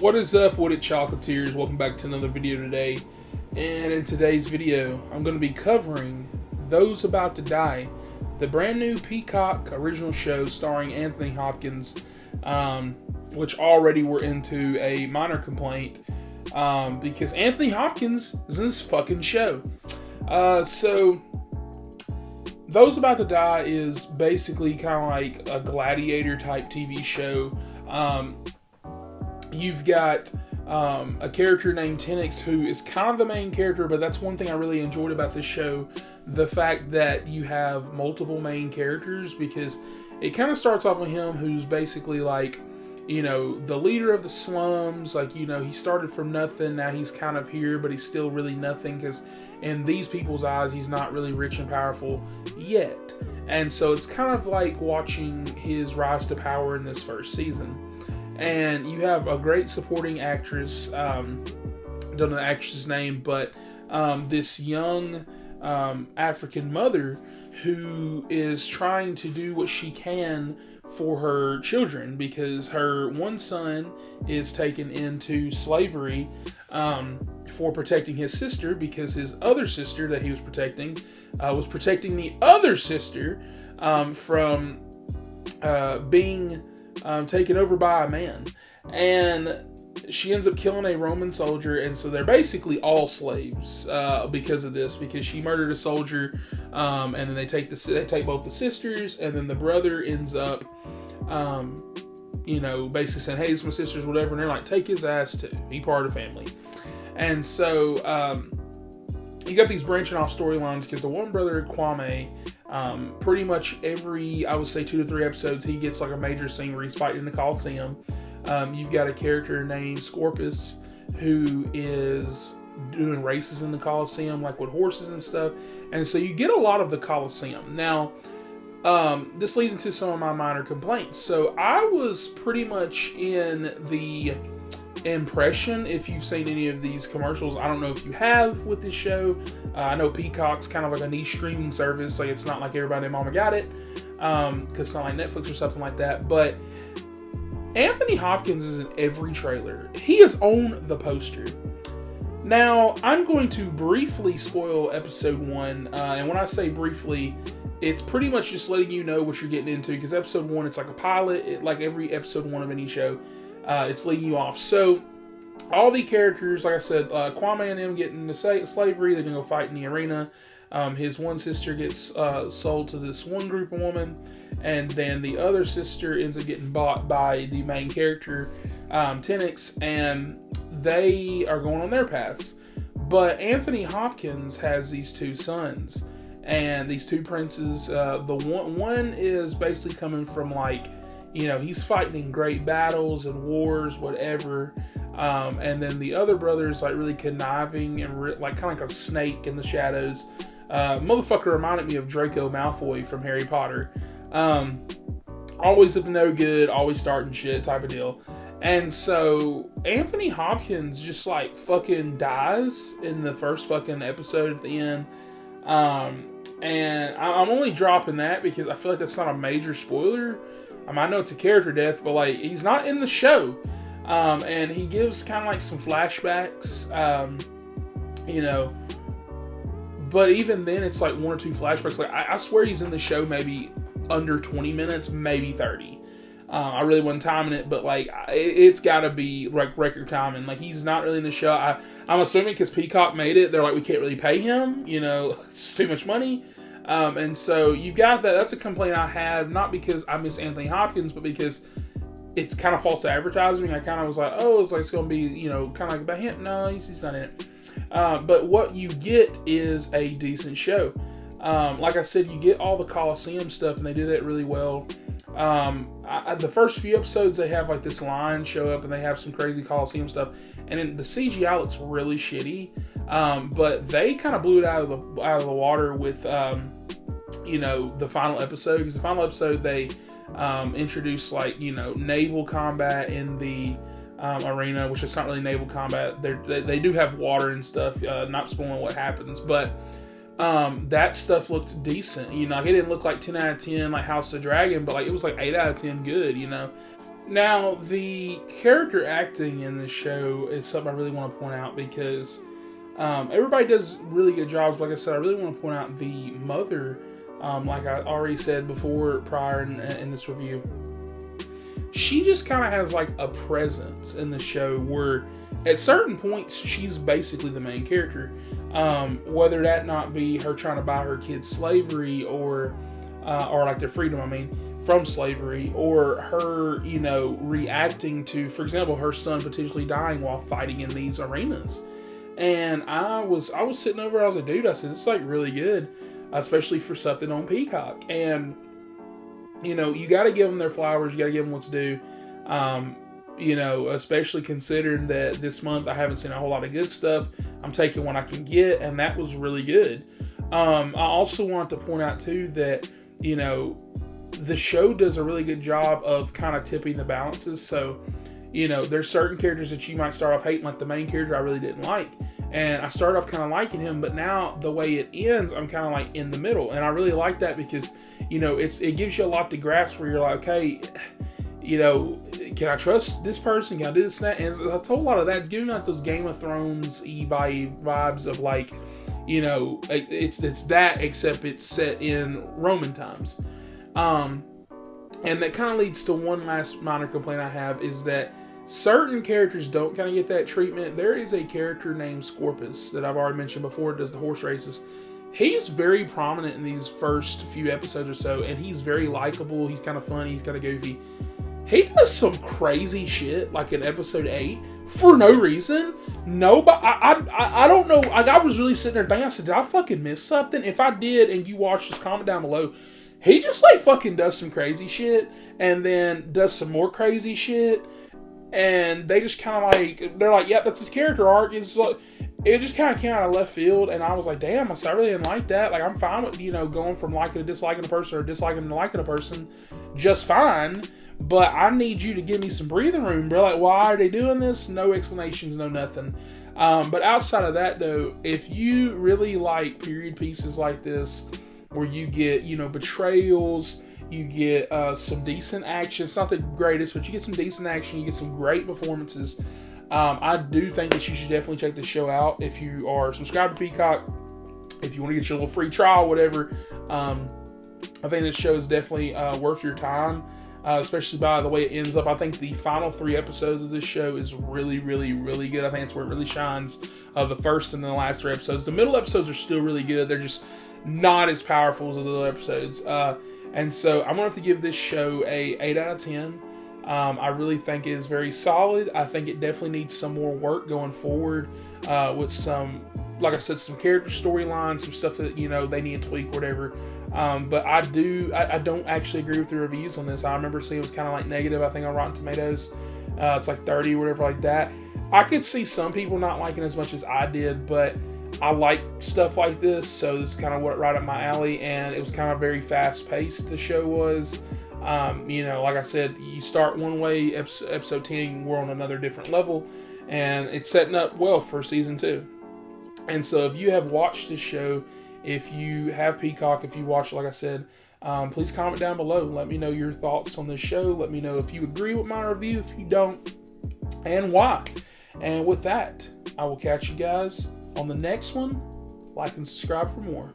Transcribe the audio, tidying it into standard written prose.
What is up, what it chocolatiers? Welcome back to another video today. And in today's video, I'm going to be covering Those About to Die, the brand new Peacock original show starring Anthony Hopkins, which already we're into a minor complaint because Anthony Hopkins is in this fucking show. So Those About to Die is basically kind of like a gladiator type TV show. You've got a character named Tenix who is kind of the main character, but that's one thing I really enjoyed about this show. The fact that you have multiple main characters, because it kind of starts off with him who's basically like, you know, the leader of the slums. Like, you know, he started from nothing. Now he's kind of here, but he's still really nothing because in these people's eyes, he's not really rich and powerful yet. And so it's kind of like watching his rise to power in this first season. And you have a great supporting actress, don't know the actress's name, but this young African mother who is trying to do what she can for her children, because her one son is taken into slavery for protecting his sister, because his other sister that he was protecting the other sister from being taken over by a man. And she ends up killing a Roman soldier, and so they're basically all slaves because of this, because she murdered a soldier, and then they take both the sisters, and then the brother ends up basically saying, hey, it's my sisters, whatever, and they're like, take his ass too, he part of the family. And so you got these branching off storylines, because the one brother, Kwame, pretty much every, I would say 2 to 3 episodes, he gets like a major scene where he's fighting in the Coliseum. You've got a character named Scorpus who is doing races in the Coliseum, like with horses and stuff. And so you get a lot of the Coliseum. Now, this leads into some of my minor complaints. So I was pretty much in the impression, if you've seen any of these commercials, I don't know if you have with this show. I know Peacock's kind of like a niche streaming service, like it's not like everybody and mama got it, because it's not like Netflix or something like that. But Anthony Hopkins is in every trailer. He is on the poster. Now, I'm going to briefly spoil episode 1, and when I say briefly, it's pretty much just letting you know what you're getting into, because episode 1, it's like a pilot, like every episode 1 of any show. It's leading you off. So, all the characters, like I said, Kwame and them get into slavery. They're going to go fight in the arena. His one sister gets sold to this one group of women. And then the other sister ends up getting bought by the main character, Tenix. And they are going on their paths. But Anthony Hopkins has these 2 sons. And these 2 princes. The one is basically coming from like, you know, he's fighting in great battles and wars, whatever. And then the other brother is like really conniving and like kind of like a snake in the shadows. Motherfucker reminded me of Draco Malfoy from Harry Potter. Always up to no good, always starting shit type of deal. And so Anthony Hopkins just like fucking dies in the first fucking episode at the end. And I'm only dropping that because I feel like that's not a major spoiler. I know it's a character death, but like he's not in the show. And he gives kind of like some flashbacks, but even then it's like 1 or 2 flashbacks. Like I swear he's in the show maybe under 20 minutes, maybe 30. I really wasn't timing it, but like it's gotta be like record timing. Like he's not really in the show. I'm assuming because Peacock made it, they're like, we can't really pay him, it's too much money. And so you've got that. That's a complaint I have, not because I miss Anthony Hopkins, but because it's kind of false advertising. I kind of was like, oh, it's going to be, kind of like about him. No, he's not in it. But what you get is a decent show. Like I said, you get all the Coliseum stuff, and they do that really well. The first few episodes, they have like this lion show up, and they have some crazy Coliseum stuff. And then the CGI looks really shitty. But they kind of blew it out of the water with, the final episode. Because the final episode, they introduced like, naval combat in the arena, which is not really naval combat. They do have water and stuff, not spoiling what happens. But that stuff looked decent. Like it didn't look like 10 out of 10 like House of the Dragon, but like it was like 8 out of 10 good, Now, the character acting in this show is something I really want to point out because everybody does really good jobs. Like I said, I really want to point out the mother, like I already said before, prior in this review. She just kind of has like a presence in the show where at certain points she's basically the main character. Whether that not be her trying to buy her kids slavery or like their freedom, I mean, from slavery, or her, reacting to, for example, her son potentially dying while fighting in these arenas. And I was sitting over, I was like, dude, I said, it's like really good, especially for something on Peacock. And, you got to give them their flowers, you got to give them what's due. Especially considering that this month I haven't seen a whole lot of good stuff. I'm taking what I can get, and that was really good. I also want to point out too that, the show does a really good job of kind of tipping the balances. So, there's certain characters that you might start off hating, like the main character I really didn't like. And I started off kind of liking him, but now the way it ends, I'm kind of like in the middle. And I really like that because, it gives you a lot to grasp where you're like, okay, can I trust this person? Can I do this and that? And it's a whole lot of that. It's giving like those Game of Thrones vibes of like, it's that, except it's set in Roman times. And that kind of leads to one last minor complaint I have is that certain characters don't kind of get that treatment. There is a character named Scorpus that I've already mentioned before, does the horse races. He's very prominent in these first few episodes or so, and he's very likable. He's kind of funny. He's kind of goofy. He does some crazy shit, like in episode 8, for no reason. No, but I don't know. I was really sitting there thinking, I said, did I fucking miss something? If I did, and you watched this, comment down below. He just like fucking does some crazy shit, and then does some more crazy shit, and they just kind of like, they're like, yep, that's his character arc. It's like, it just kind of came out of left field, and I was like, damn, I really didn't like that. Like, I'm fine with, going from liking to disliking a person or disliking to liking a person just fine, but I need you to give me some breathing room, bro. Like, why are they doing this? No explanations, no nothing. But outside of that, though, if you really like period pieces like this, where you get, betrayals, you get some decent action. It's not the greatest, but you get some decent action. You get some great performances. I do think that you should definitely check this show out. If you are subscribed to Peacock, if you want to get your little free trial, whatever, I think this show is definitely worth your time, especially by the way it ends up. I think the final 3 episodes of this show is really, really, really good. I think it's where it really shines, the first and the last 3 episodes. The middle episodes are still really good. They're just not as powerful as those other episodes. And so I'm going to have to give this show a 8 out of 10. I really think it is very solid. I think it definitely needs some more work going forward with some, like I said, some character storylines, some stuff that, they need to tweak, whatever. But I don't actually agree with the reviews on this. I remember seeing it was kind of like negative, I think, on Rotten Tomatoes. It's like 30 or whatever like that. I could see some people not liking it as much as I did, but I like stuff like this, so this is kind of right up my alley, and it was kind of very fast-paced, the show was. Like I said, you start one way, episode 10, we're on another different level, and it's setting up well for season 2. And so if you have watched this show, if you have Peacock, if you watch it, like I said, please comment down below. Let me know your thoughts on this show. Let me know if you agree with my review, if you don't, and why. And with that, I will catch you guys on the next one. Like and subscribe for more.